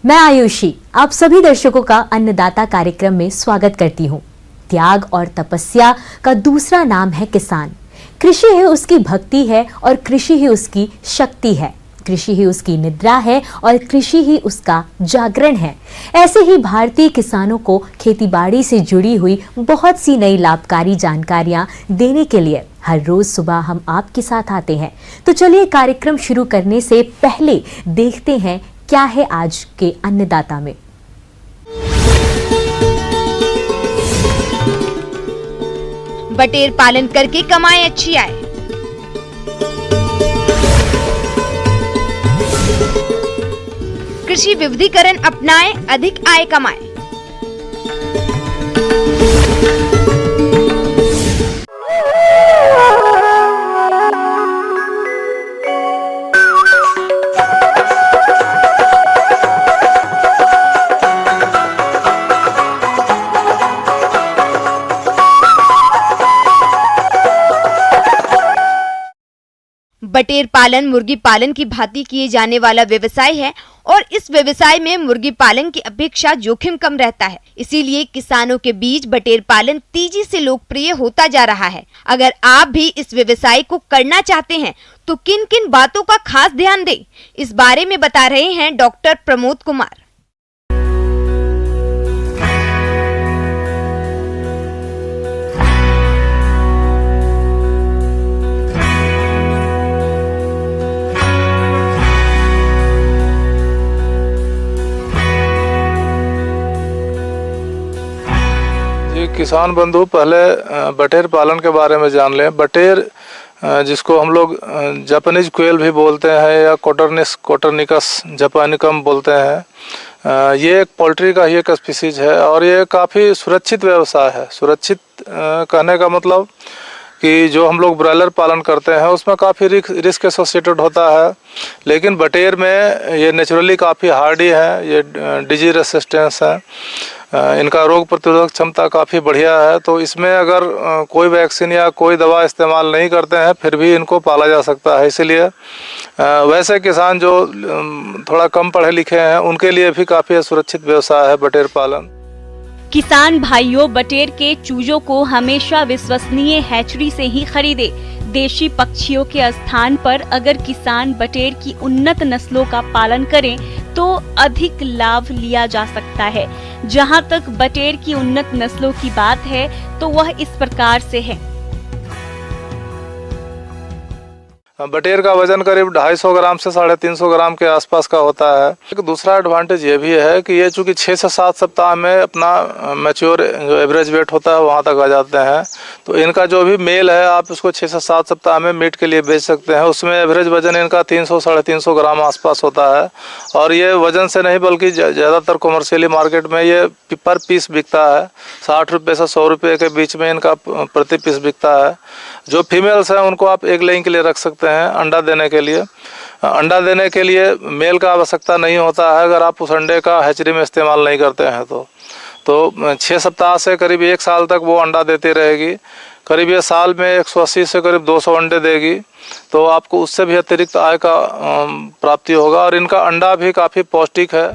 मैं आयुषी आप सभी दर्शकों का अन्नदाता कार्यक्रम में स्वागत करती हूँ। त्याग और तपस्या का दूसरा नाम है किसान। कृषि ही उसकी भक्ति है और कृषि ही उसकी शक्ति है। कृषि ही उसकी निद्रा है और कृषि ही उसका जागरण है। ऐसे ही भारतीय किसानों को खेतीबाड़ी से जुड़ी हुई बहुत सी नई लाभकारी जानकारियां देने के लिए हर रोज सुबह हम आपके साथ आते हैं। तो चलिए कार्यक्रम शुरू करने से पहले देखते हैं क्या है आज के अन्नदाता में। बटेर पालन करके कमाएं अच्छी आय। कृषि विविधीकरण अपनाएं, अधिक आय कमाएं। बटेर पालन मुर्गी पालन की भांति किए जाने वाला व्यवसाय है और इस व्यवसाय में मुर्गी पालन की अपेक्षा जोखिम कम रहता है। इसीलिए किसानों के बीच बटेर पालन तेजी से लोकप्रिय होता जा रहा है। अगर आप भी इस व्यवसाय को करना चाहते हैं तो किन किन बातों का खास ध्यान दें, इस बारे में बता रहे हैं डॉक्टर प्रमोद कुमार। किसान बंधु पहले बटेर पालन के बारे में जान लें। बटेर जिसको हम लोग जापानीज क्वेल भी बोलते हैं या कोटरनिकस जापानिकम बोलते हैं, ये एक पोल्ट्री का ही एक स्पीसीज है और ये काफ़ी सुरक्षित व्यवसाय है। सुरक्षित कहने का मतलब कि जो हम लोग ब्रॉयलर पालन करते हैं उसमें काफ़ी रिस्क एसोसिएटेड होता है, लेकिन बटेर में ये नेचुरली काफ़ी हार्डी है, ये डिजीज रेसिस्टेंस है, इनका रोग प्रतिरोधक क्षमता काफ़ी बढ़िया है। तो इसमें अगर कोई वैक्सीन या कोई दवा इस्तेमाल नहीं करते हैं फिर भी इनको पाला जा सकता है। इसीलिए वैसे किसान जो थोड़ा कम पढ़े लिखे हैं उनके लिए भी काफ़ी सुरक्षित व्यवसाय है बटेर पालन। किसान भाइयों, बटेर के चूजों को हमेशा विश्वसनीय हैचरी से ही खरीदे। देशी पक्षियों के स्थान पर अगर किसान बटेर की उन्नत नस्लों का पालन करें तो अधिक लाभ लिया जा सकता है। जहां तक बटेर की उन्नत नस्लों की बात है तो वह इस प्रकार से है। बटेर का वजन करीब 250 ग्राम से 350 ग्राम के आसपास का होता है। एक दूसरा एडवांटेज ये भी है कि ये चूँकि 6 से 7 सप्ताह में अपना मैच्योर जो एवरेज वेट होता है वहाँ तक आ जाते हैं। तो इनका जो भी मेल है आप उसको 6 से 7 सप्ताह में मीट के लिए बेच सकते हैं। उसमें एवरेज वजन इनका 300-350 ग्राम आसपास होता है और ये वजन से नहीं बल्कि ज़्यादातर कॉमर्शियली मार्केट में ये पर पीस बिकता है। 60 रुपये से 100 रुपये के बीच में इनका प्रति पीस बिकता है। जो फीमेल्स हैं उनको आप एग लेइंग के लिए रख सकते हैं, अंडा देने के लिए। अंडा देने के लिए मेल का आवश्यकता नहीं होता है अगर आप उस अंडे का हैचरी में इस्तेमाल नहीं करते हैं तो 6 सप्ताह से करीब 1 साल तक वो अंडा देती रहेगी। करीब ये साल में 180 से करीब 200 अंडे देगी, तो आपको उससे भी अतिरिक्त आय का प्राप्ति होगा और इनका अंडा भी काफ़ी पौष्टिक है।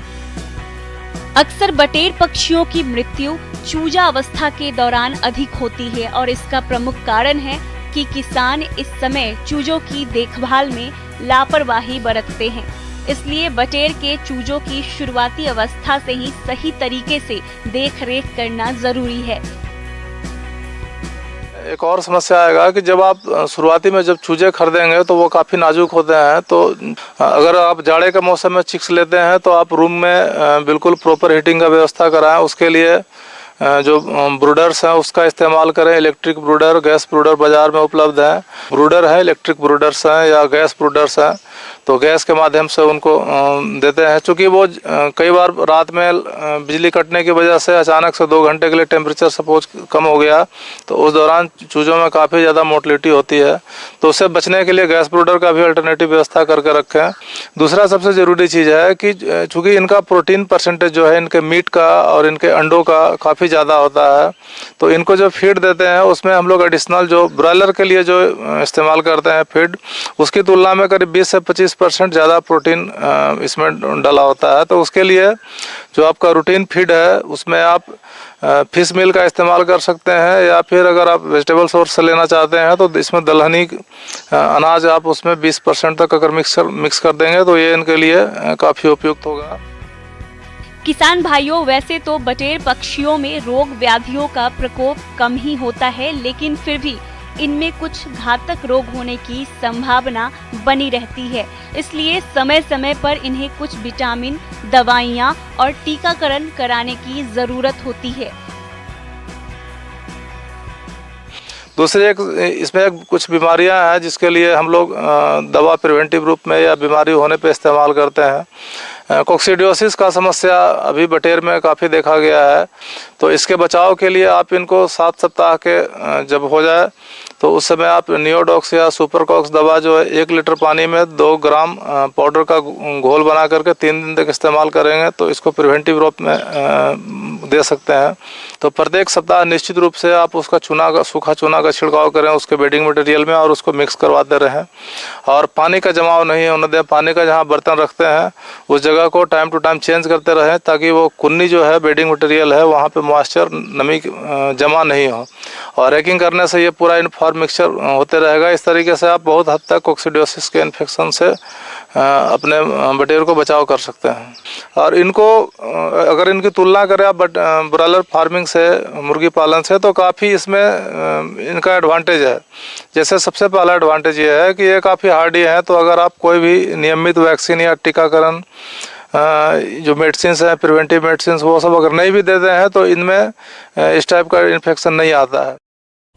अक्सर बटेर पक्षियों की मृत्यु चूजा अवस्था के दौरान अधिक होती है और इसका प्रमुख कारण है कि किसान इस समय चूजों की देखभाल में लापरवाही बरतते हैं। इसलिए बटेर के चूजों की शुरुआती अवस्था से ही सही तरीके से देख-रेख करना जरूरी है। एक और समस्या आएगा कि जब आप शुरुआती में जब चूजे खरीदेंगे तो वो काफ़ी नाजुक होते हैं। तो अगर आप जाड़े के मौसम में चिक्स लेते हैं तो आप रूम में बिल्कुल प्रॉपर हीटिंग का व्यवस्था कराएं। उसके लिए जो ब्रूडर्स हैं उसका इस्तेमाल करें। इलेक्ट्रिक ब्रूडर, गैस ब्रूडर बाज़ार में उपलब्ध हैं। ब्रूडर है, इलेक्ट्रिक ब्रूडर्स हैं या गैस ब्रूडर्स हैं, तो गैस के माध्यम से उनको देते हैं। चूँकि वो कई बार रात में बिजली कटने की वजह से अचानक से 2 घंटे के लिए टेम्परेचर सपोज कम हो गया तो उस दौरान चूज़ों में काफ़ी ज़्यादा मोर्टलिटी होती है। तो उससे बचने के लिए गैस ब्रूडर का भी अल्टरनेटिव व्यवस्था करके रखें। दूसरा सबसे ज़रूरी चीज़ है कि चूँकि इनका प्रोटीन परसेंटेज जो है इनके मीट का और इनके अंडों का काफ़ी काफ़ी ज़्यादा होता है। तो इनको जो फीड देते हैं उसमें हम लोग एडिशनल जो ब्रॉयलर के लिए जो इस्तेमाल करते हैं फीड, उसकी तुलना में करीब 20 से 25% ज़्यादा प्रोटीन इसमें डाला होता है। तो उसके लिए जो आपका रूटीन फीड है उसमें आप फिश मील का इस्तेमाल कर सकते हैं, या फिर अगर आप वेजिटेबल सोर्स से लेना चाहते हैं तो इसमें दलहनी अनाज आप उसमें 20% तक अगर मिक्स कर देंगे तो ये इनके लिए काफ़ी उपयुक्त होगा। किसान भाइयों, वैसे तो बटेर पक्षियों में रोग व्याधियों का प्रकोप कम ही होता है, लेकिन फिर भी इनमें कुछ घातक रोग होने की संभावना बनी रहती है। इसलिए समय समय पर इन्हें कुछ विटामिन, दवाइयाँ और टीकाकरण कराने की जरूरत होती है। दूसरे इसमें कुछ बीमारियां हैं जिसके लिए हम लोग दवा प्रिवेंटिव रूप में या बीमारी होने पे इस्तेमाल करते हैं। कोक्सीडियोसिस का समस्या अभी बटेर में काफ़ी देखा गया है। तो इसके बचाव के लिए आप इनको 7 सप्ताह के जब हो जाए तो उस समय आप नियोडॉक्स या सुपरकॉक्स दवा जो है 1 लीटर पानी में 2 ग्राम पाउडर का घोल बना करके 3 दिन तक इस्तेमाल करेंगे तो इसको प्रिवेंटिव रूप में दे सकते हैं। तो प्रत्येक सप्ताह निश्चित रूप से आप उसका सूखा चूना का छिड़काव करें उसके बेडिंग मटेरियल में और उसको मिक्स करवाते रहें, और पानी का जमाव नहीं होने दें। पानी का जहाँ बर्तन रखते हैं उस जगह को टाइम टू टाइम चेंज करते रहें ताकि वो कुन्नी जो है बेडिंग मटेरियल है वहाँ पे मॉइस्चर नमी जमा नहीं हो, और रैकिंग करने से ये पूरा यूनिफॉर्म मिक्सचर होते रहेगा। इस तरीके से आप बहुत हद तक कोक्सीडियोसिस के इन्फेक्शन से अपने बटेर को बचाव कर सकते हैं। और इनको अगर इनकी तुलना करें आप ब्रॉयलर फार्मिंग से, मुर्गी पालन से, तो काफ़ी इसमें इनका एडवांटेज है। जैसे सबसे पहला एडवांटेज ये है कि ये काफ़ी हार्डी हैं, तो अगर आप कोई भी नियमित वैक्सीन या टीकाकरण जो मेडिसिन है, प्रिवेंटिव मेडिसिन, वो सब अगर नहीं भी देते हैं तो इनमें इस टाइप का इन्फेक्शन नहीं आता है।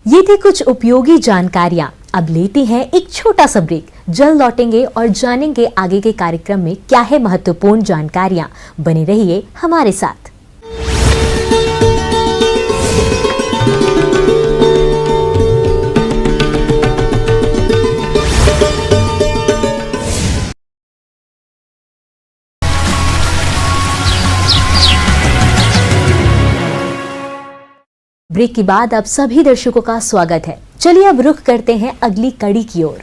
ये थी कुछ उपयोगी जानकारियां। अब लेते हैं एक छोटा सा ब्रेक, जल्द लौटेंगे और जानेंगे आगे के कार्यक्रम में क्या है महत्वपूर्ण जानकारियां। बने रहिए हमारे साथ। ब्रेक के बाद आप सभी दर्शकों का स्वागत है। चलिए अब रुख करते हैं अगली कड़ी की ओर।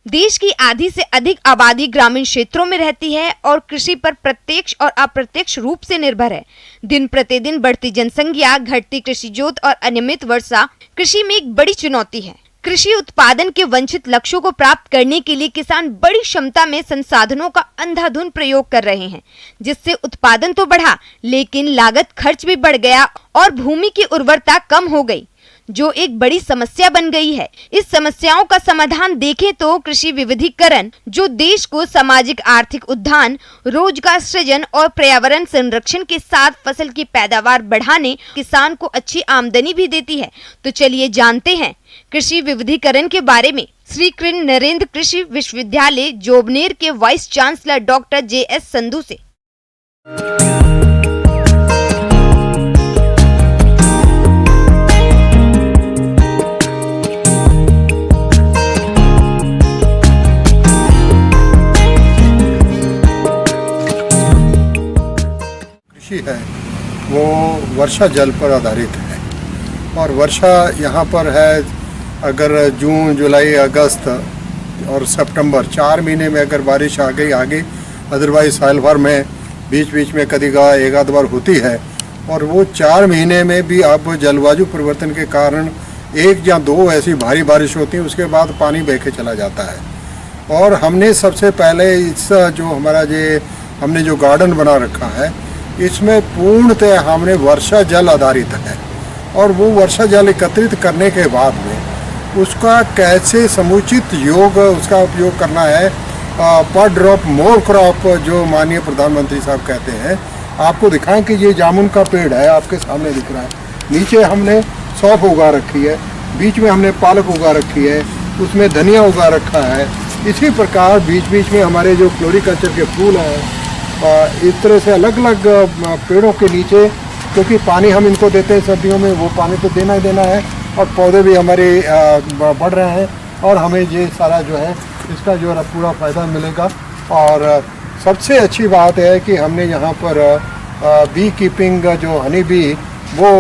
देश की आधी से अधिक आबादी ग्रामीण क्षेत्रों में रहती है और कृषि पर प्रत्यक्ष और अप्रत्यक्ष रूप से निर्भर है। दिन प्रतिदिन बढ़ती जनसंख्या, घटती कृषि जोत और अनियमित वर्षा कृषि में एक बड़ी चुनौती है। कृषि उत्पादन के वांछित लक्ष्यों को प्राप्त करने के लिए किसान बड़ी क्षमता में संसाधनों का अंधाधुंध प्रयोग कर रहे हैं, जिससे उत्पादन तो बढ़ा लेकिन लागत खर्च भी बढ़ गया और भूमि की उर्वरता कम हो गई, जो एक बड़ी समस्या बन गई है। इस समस्याओं का समाधान देखें तो कृषि विविधीकरण, जो देश को सामाजिक आर्थिक उत्थान, रोजगार सृजन और पर्यावरण संरक्षण के साथ फसल की पैदावार बढ़ाने, किसान को अच्छी आमदनी भी देती है। तो चलिए जानते हैं कृषि विविधीकरण के बारे में। श्री कृष्ण नरेंद्र कृषि विश्वविद्यालय जोबनेर के vice chancellor doctor JS Sandhu से। कृषि है वो वर्षा जल पर आधारित है, और वर्षा यहाँ पर है अगर जून, जुलाई, अगस्त और सितंबर 4 महीने में अगर बारिश आ गई आगे, अदरवाइज साल भर में बीच बीच में कभी एक आध बार होती है। और वो 4 महीने में भी अब जलवायु परिवर्तन के कारण 1 या 2 ऐसी भारी बारिश होती है, उसके बाद पानी बह के चला जाता है। और हमने सबसे पहले इस जो हमारा हमने जो गार्डन बना रखा है इसमें पूर्णतः हमने वर्षा जल आधारित है, और वो वर्षा जल एकत्रित करने के बाद में उसका कैसे समुचित उसका उपयोग करना है। पर ड्रॉप मोर क्रॉप जो माननीय प्रधानमंत्री साहब कहते हैं। आपको दिखाएं कि ये जामुन का पेड़ है, आपके सामने दिख रहा है। नीचे हमने सौंफ उगा रखी है, बीच में हमने पालक उगा रखी है, उसमें धनिया उगा रखा है। इसी प्रकार बीच बीच में हमारे जो फ्लोरिकल्चर के फूल हैं, इस तरह से अलग अलग पेड़ों के नीचे, क्योंकि पानी हम इनको देते हैं सर्दियों में, वो पानी तो देना ही देना है, और पौधे भी हमारे बढ़ रहे हैं और हमें ये सारा जो है इसका जो है पूरा फ़ायदा मिलेगा। और सबसे अच्छी बात है कि हमने यहाँ पर बी कीपिंग जो हनी बी वो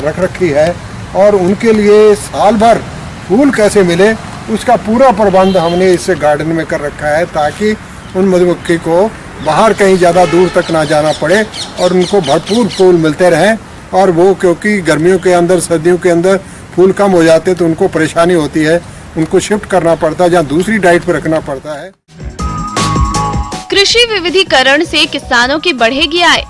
रख रखी है और उनके लिए साल भर फूल कैसे मिले उसका पूरा प्रबंध हमने इस गार्डन में कर रखा है, ताकि उन मधुमक्खी को बाहर कहीं ज़्यादा दूर तक ना जाना पड़े और उनको भरपूर फूल मिलते रहें। और वो क्योंकि गर्मियों के अंदर सर्दियों के अंदर फूल कम हो जाते तो उनको परेशानी होती है, उनको शिफ्ट करना पड़ता है, जहाँ दूसरी डाइट पर रखना पड़ता है। कृषि विविधीकरण से किसानों की बढ़ेगी आय।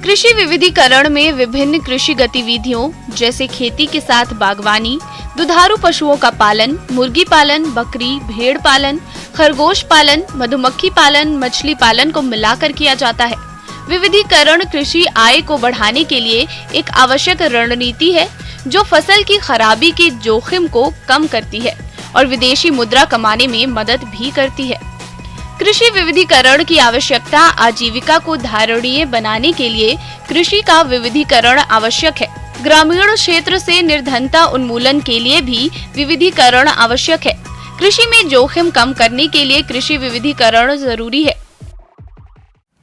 कृषि विविधीकरण में विभिन्न कृषि गतिविधियों जैसे खेती के साथ बागवानी, दुधारू पशुओं का पालन, मुर्गी पालन, बकरी, भेड़ पालन, खरगोश पालन, मधुमक्खी पालन, मछली पालन को मिलाकर किया जाता है। विविधीकरण कृषि आय को बढ़ाने के लिए एक आवश्यक रणनीति है जो फसल की खराबी के जोखिम को कम करती है और विदेशी मुद्रा कमाने में मदद भी करती है। कृषि विविधीकरण की आवश्यकता आजीविका को धारणीय बनाने के लिए कृषि का विविधीकरण आवश्यक है। ग्रामीण क्षेत्र से निर्धनता उन्मूलन के लिए भी विविधीकरण आवश्यक है। कृषि में जोखिम कम करने के लिए कृषि विविधीकरण जरूरी है।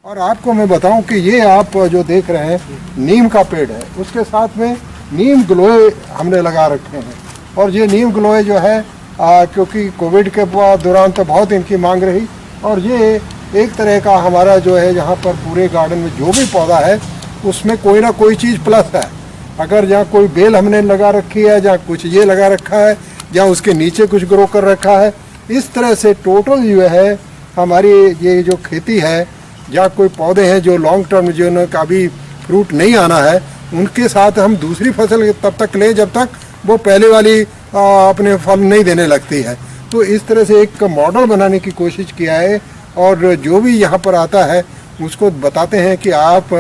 और आपको मैं बताऊं कि ये आप जो देख रहे हैं नीम का पेड़ है, उसके साथ में नीम ग्लोए हमने लगा रखे हैं। और ये नीम ग्लोए जो है क्योंकि कोविड के दौरान तो बहुत इनकी मांग रही और ये एक तरह का हमारा जो है यहाँ पर पूरे गार्डन में जो भी पौधा है उसमें कोई ना कोई चीज़ प्लस है। अगर जहाँ कोई बेल हमने लगा रखी है, जहाँ कुछ ये लगा रखा है, जहाँ उसके नीचे कुछ ग्रो कर रखा है, इस तरह से टोटल जो है हमारी ये जो खेती है, जहाँ कोई पौधे हैं जो लॉन्ग टर्म जो का भी फ्रूट नहीं आना है, उनके साथ हम दूसरी फसल तब तक लें जब तक वो पहले वाली अपने फल नहीं देने लगती है। तो इस तरह से एक मॉडल बनाने की कोशिश किया है और जो भी यहाँ पर आता है उसको बताते हैं कि आप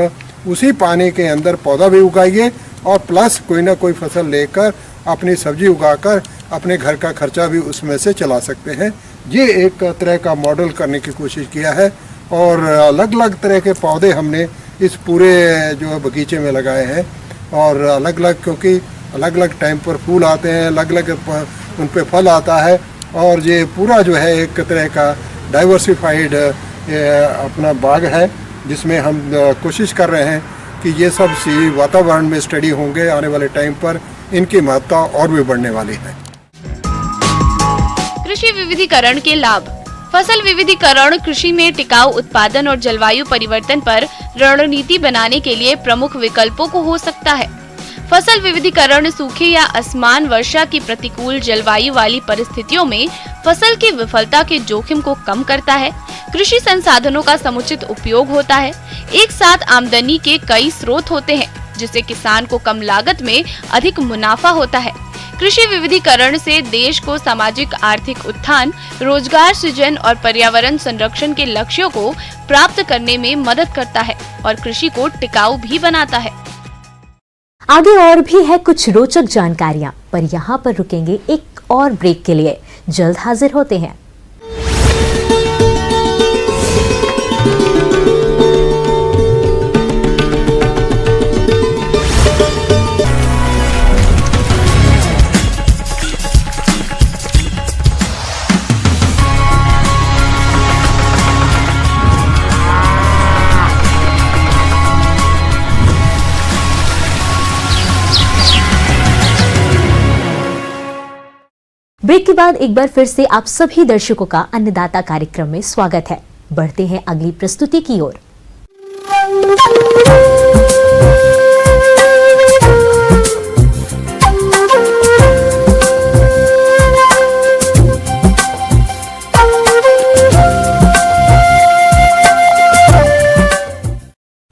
उसी पानी के अंदर पौधा भी उगाइए और प्लस कोई ना कोई फसल लेकर अपनी सब्जी उगाकर अपने घर का खर्चा भी उसमें से चला सकते हैं। ये एक तरह का मॉडल करने की कोशिश किया है और अलग अलग तरह के पौधे हमने इस पूरे जो बगीचे में लगाए हैं और अलग अलग क्योंकि अलग अलग टाइम पर फूल आते हैं, अलग अलग उन पे फल आता है और ये पूरा जो है एक तरह का डाइवर्सिफाइड अपना बाग है जिसमें हम कोशिश कर रहे हैं कि ये सब सी वातावरण में स्टडी होंगे, आने वाले टाइम पर इनकी महत्ता और भी बढ़ने वाली है। कृषि विविधीकरण के लाभ। फसल विविधीकरण कृषि में टिकाऊ उत्पादन और जलवायु परिवर्तन पर रणनीति बनाने के लिए प्रमुख विकल्पों को हो सकता है। फसल विविधीकरण सूखे या असमान वर्षा की प्रतिकूल जलवायु वाली परिस्थितियों में फसल की विफलता के जोखिम को कम करता है। कृषि संसाधनों का समुचित उपयोग होता है। एक साथ आमदनी के कई स्रोत होते हैं जिससे किसान को कम लागत में अधिक मुनाफा होता है। कृषि विविधीकरण से देश को सामाजिक आर्थिक उत्थान, रोजगार सृजन और पर्यावरण संरक्षण के लक्ष्यों को प्राप्त करने में मदद करता है और कृषि को टिकाऊ भी बनाता है। आगे और भी है कुछ रोचक जानकारियां, पर यहाँ पर रुकेंगे एक और ब्रेक के लिए। जल्द हाजिर होते हैं। ब्रेक के बाद एक बार फिर से आप सभी दर्शकों का अन्नदाता कार्यक्रम में स्वागत है। बढ़ते हैं अगली प्रस्तुति की ओर।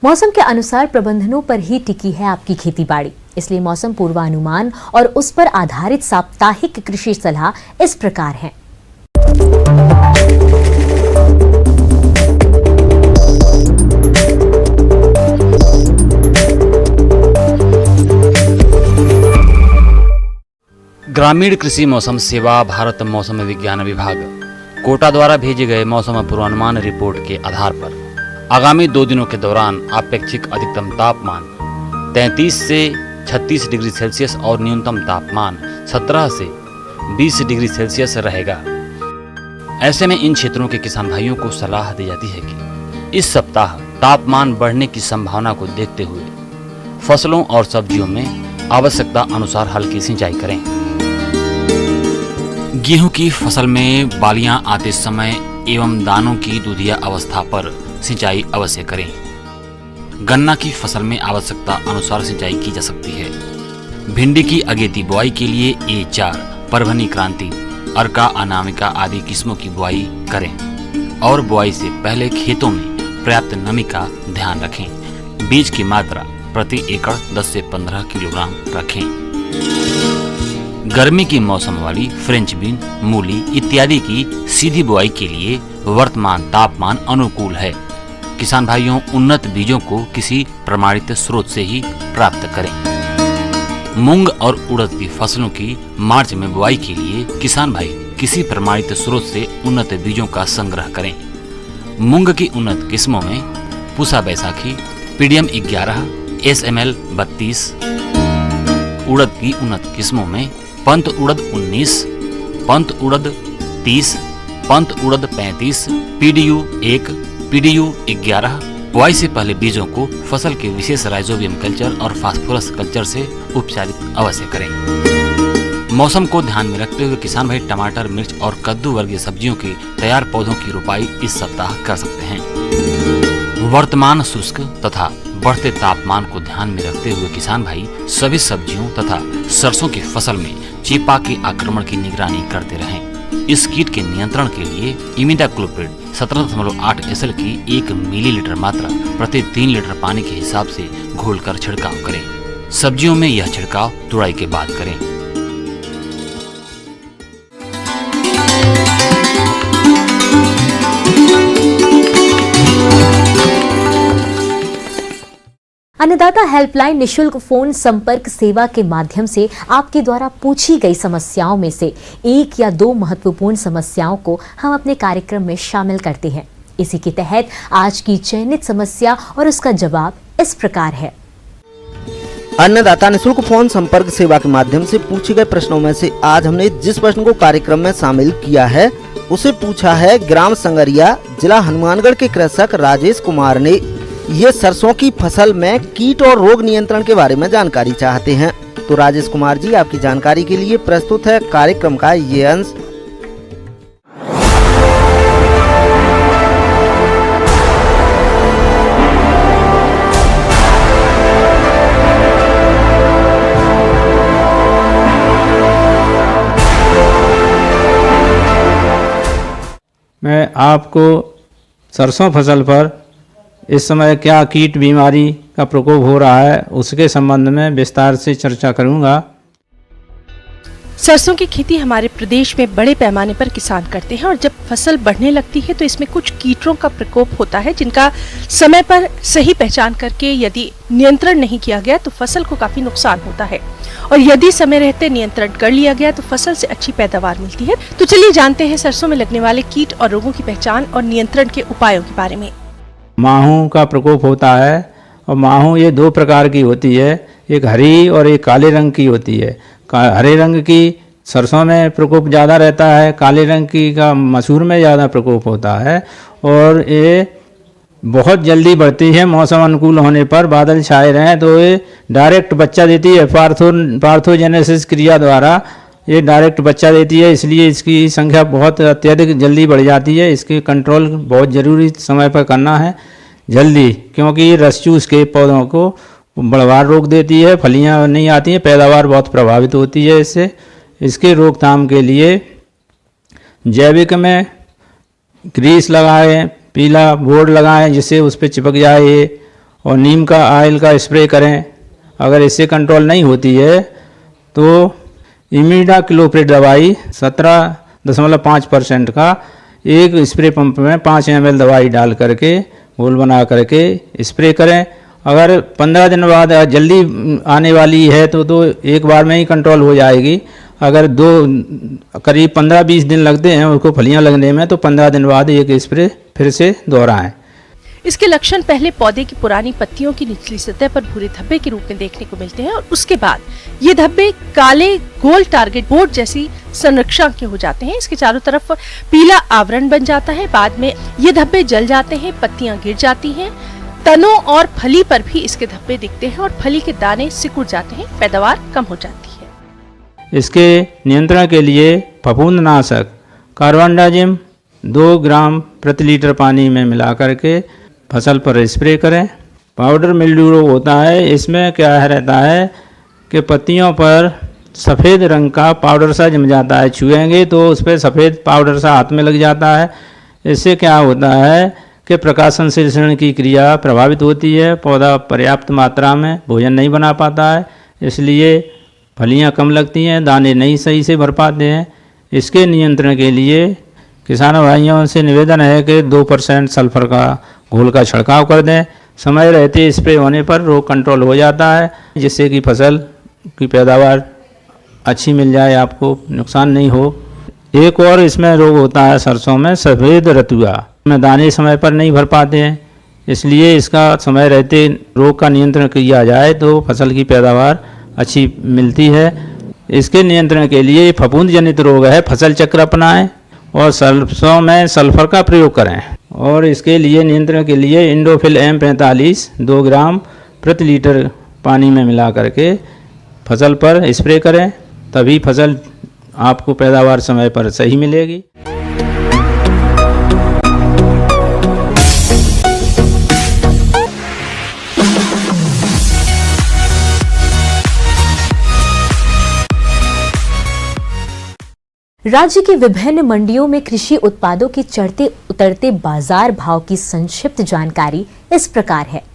मौसम के अनुसार प्रबंधनों पर ही टिकी है आपकी खेती-बाड़ी, इसलिए मौसम पूर्वानुमान और उस पर आधारित साप्ताहिक कृषि सलाह इस प्रकार है। ग्रामीण कृषि मौसम सेवा भारत मौसम विज्ञान विभाग कोटा द्वारा भेजे गए मौसम पूर्वानुमान रिपोर्ट के आधार पर आगामी 2 दिनों के दौरान अपेक्षित अधिकतम तापमान 33 से 36 डिग्री सेल्सियस और न्यूनतम तापमान 17 से 20 डिग्री सेल्सियस रहेगा। ऐसे में इन क्षेत्रों के किसान भाइयों को सलाह दी जाती है कि इस सप्ताह तापमान बढ़ने की संभावना को देखते हुए फसलों और सब्जियों में आवश्यकता अनुसार हल्की सिंचाई करें। गेहूं की फसल में बालियां आते समय एवं दानों की दूधिया अवस्था पर सिंचाई अवश्य करें। गन्ना की फसल में आवश्यकता अनुसार सिंचाई की जा सकती है। भिंडी की अगेती बुआई के लिए A4, परभनी क्रांति, अर्का अनामिका आदि किस्मों की बुआई करें और बुआई से पहले खेतों में पर्याप्त नमी का ध्यान रखें। बीज की मात्रा प्रति एकड़ 10 से 15 किलोग्राम रखें। गर्मी के मौसम वाली फ्रेंच बीन, मूली इत्यादि की सीधी बुआई के लिए वर्तमान तापमान अनुकूल है। किसान भाइयों, उन्नत बीजों को किसी प्रमाणित स्रोत से ही प्राप्त करें। मूंग और उड़द की फसलों की मार्च में बुआई के लिए किसान भाई किसी प्रमाणित स्रोत से उन्नत बीजों का संग्रह करें। मूंग की उन्नत किस्मों में पूसा बैसाखी, पीडीएम 11, SML 32। उड़द की उन्नत किस्मों में पंत उड़द 19, पंत उड़द 30, पंत उड़द 35, PDU 1, PDU 11। बुआई से पहले बीजों को फसल के विशेष राइजोबियम कल्चर और फास्फोरस कल्चर से उपचारित अवश्य करें। मौसम को ध्यान में रखते हुए किसान भाई टमाटर, मिर्च और कद्दू वर्गीय सब्जियों के तैयार पौधों की रोपाई इस सप्ताह कर सकते हैं। वर्तमान शुष्क तथा बढ़ते तापमान को ध्यान में रखते हुए किसान भाई सभी सब्जियों तथा सरसों की फसल में चेपा के आक्रमण की निगरानी करते रहें। इस कीट के नियंत्रण के लिए इमिडाक्लोप्रिड 17.8 SL की 1 मिलीलीटर मात्रा प्रति 3 लीटर पानी के हिसाब से घोलकर छिड़काव करें। सब्जियों में यह छिड़काव तुड़ाई के बाद करें। अन्नदाता हेल्पलाइन निशुल्क फोन संपर्क सेवा के माध्यम से आपके द्वारा पूछी गई समस्याओं में से 1 या 2 महत्वपूर्ण समस्याओं को हम अपने कार्यक्रम में शामिल करते हैं। इसी के तहत आज की चयनित समस्या और उसका जवाब इस प्रकार है। अन्नदाता निशुल्क फोन संपर्क सेवा के माध्यम से पूछे गए प्रश्नों में से आज हमने जिस प्रश्न को कार्यक्रम में शामिल किया है उसे पूछा है ग्राम संगरिया, जिला हनुमानगढ़ के कृषक राजेश कुमार ने। ये सरसों की फसल में कीट और रोग नियंत्रण के बारे में जानकारी चाहते हैं। तो राजेश कुमार जी, आपकी जानकारी के लिए प्रस्तुत है कार्यक्रम का ये अंश। मैं आपको सरसों फसल पर इस समय क्या कीट बीमारी का प्रकोप हो रहा है उसके संबंध में विस्तार से चर्चा करूंगा। सरसों की खेती हमारे प्रदेश में बड़े पैमाने पर किसान करते हैं और जब फसल बढ़ने लगती है तो इसमें कुछ कीटों का प्रकोप होता है जिनका समय पर सही पहचान करके यदि नियंत्रण नहीं किया गया तो फसल को काफी नुकसान होता है और यदि समय रहते नियंत्रण कर लिया गया तो फसल से अच्छी पैदावार मिलती है। तो चलिए जानते हैं सरसों में लगने वाले कीट और रोगों की पहचान और नियंत्रण के उपायों के बारे में। माहू का प्रकोप होता है और माहू ये 2 प्रकार की होती है, एक हरी और एक काले रंग की होती है। हरे रंग की सरसों में प्रकोप ज़्यादा रहता है, काले रंग की का मसूर में ज़्यादा प्रकोप होता है और ये बहुत जल्दी बढ़ती है। मौसम अनुकूल होने पर बादल छाए रहें तो ये डायरेक्ट बच्चा देती है। पार्थोजेनेसिस क्रिया द्वारा ये डायरेक्ट बच्चा देती है, इसलिए इसकी संख्या बहुत अत्यधिक जल्दी बढ़ जाती है। इसके कंट्रोल बहुत ज़रूरी समय पर करना है जल्दी, क्योंकि ये रस चूस के पौधों को बढ़वार रोक देती है, फलियां नहीं आती हैं, पैदावार बहुत प्रभावित होती है इससे। इसके रोकथाम के लिए जैविक में ग्रीस लगाएं, पीला बोर्ड लगाएं जिससे उस पर चिपक जाए और नीम का ऑयल का स्प्रे करें। अगर इससे कंट्रोल नहीं होती है तो इमिडाक्लोप्रिड दवाई 17.5% का एक स्प्रे पंप में 5 ml दवाई डाल करके घोल बना करके स्प्रे करें। अगर 15 दिन बाद जल्दी आने वाली है तो एक बार में ही कंट्रोल हो जाएगी। अगर करीब 15-20 दिन लगते हैं उसको फलियां लगने में तो 15 दिन बाद एक स्प्रे फिर से दोहराएं। इसके लक्षण पहले पौधे की पुरानी पत्तियों की निचली सतह पर भूरे धब्बे के रूप में देखने को मिलते हैं और उसके बाद ये धब्बे काले गोल टारगेट बोर्ड जैसी संरचना के हो जाते हैं। इसके चारों तरफ पीला आवरण बन जाता है। बाद में ये धब्बे जल जाते हैं, पत्तियां गिर जाती हैं, तनों और फली पर भी इसके धब्बे दिखते हैं और फली के दाने सिकुड़ जाते हैं, पैदावार कम हो जाती है। इसके नियंत्रण के लिए फफूंदनाशक कार्बनडाजिम 2 ग्राम प्रति लीटर पानी में मिला करके फसल पर स्प्रे करें। पाउडर मिल्ड्यू रोग होता है, इसमें क्या रहता है कि पत्तियों पर सफ़ेद रंग का पाउडर सा जम जाता है, छुएंगे तो उस पर सफ़ेद पाउडर सा हाथ में लग जाता है। इससे क्या होता है कि प्रकाश संश्लेषण की क्रिया प्रभावित होती है, पौधा पर्याप्त मात्रा में भोजन नहीं बना पाता है, इसलिए फलियां कम लगती हैं, दाने नहीं सही से भर पाते हैं। इसके नियंत्रण के लिए किसानों भाइयों से निवेदन है कि 2% सल्फर का घोल का छिड़काव कर दें। समय रहते स्प्रे होने पर रोग कंट्रोल हो जाता है, जिससे कि फसल की पैदावार अच्छी मिल जाए, आपको नुकसान नहीं हो। एक और इसमें रोग होता है सरसों में सफ़ेद रतुआ में दाने समय पर नहीं भर पाते हैं, इसलिए इसका समय रहते रोग का नियंत्रण किया जाए तो फसल की पैदावार अच्छी मिलती है। इसके नियंत्रण के लिए फफूंद जनित रोग है, फसल चक्र अपनाएं और सरसों में सल्फर का प्रयोग करें। और इसके लिए नियंत्रण के लिए इंडोफिल M45 2 ग्राम प्रति लीटर पानी में मिला करके फसल पर स्प्रे करें, तभी फसल आपको पैदावार समय पर सही मिलेगी। राज्य की विभिन्न मंडियों में कृषि उत्पादों के चढ़ते उतरते बाजार भाव की संक्षिप्त जानकारी इस प्रकार है।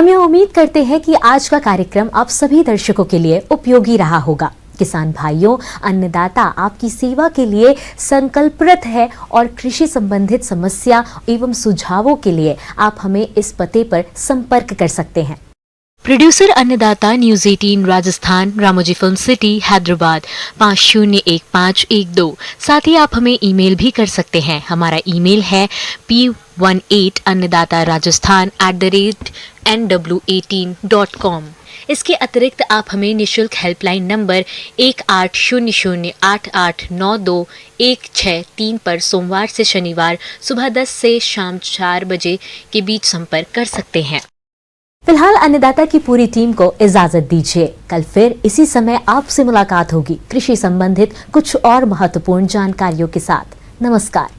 हम यह उम्मीद करते हैं कि आज का कार्यक्रम आप सभी दर्शकों के लिए उपयोगी रहा होगा। किसान भाइयों, अन्नदाता आपकी सेवा के लिए संकल्परत है और कृषि संबंधित समस्या एवं सुझावों के लिए आप हमें इस पते पर संपर्क कर सकते हैं। प्रोड्यूसर अन्नदाता news 18 Rajasthan, Ramoji film city, Hyderabad 501512। साथ ही आप हमें ईमेल भी कर सकते हैं। हमारा ईमेल है p18annadatarajasthan@nw18.com। इसके अतिरिक्त आप हमें निशुल्क हेल्पलाइन नंबर 1800889216 पर सोमवार से शनिवार सुबह 10 से शाम 4 बजे के बीच संपर्क कर सकते हैं। फिलहाल अन्नदाता की पूरी टीम को इजाजत दीजिए। कल फिर इसी समय आपसे मुलाकात होगी कृषि संबंधित कुछ और महत्वपूर्ण जानकारियों के साथ। नमस्कार।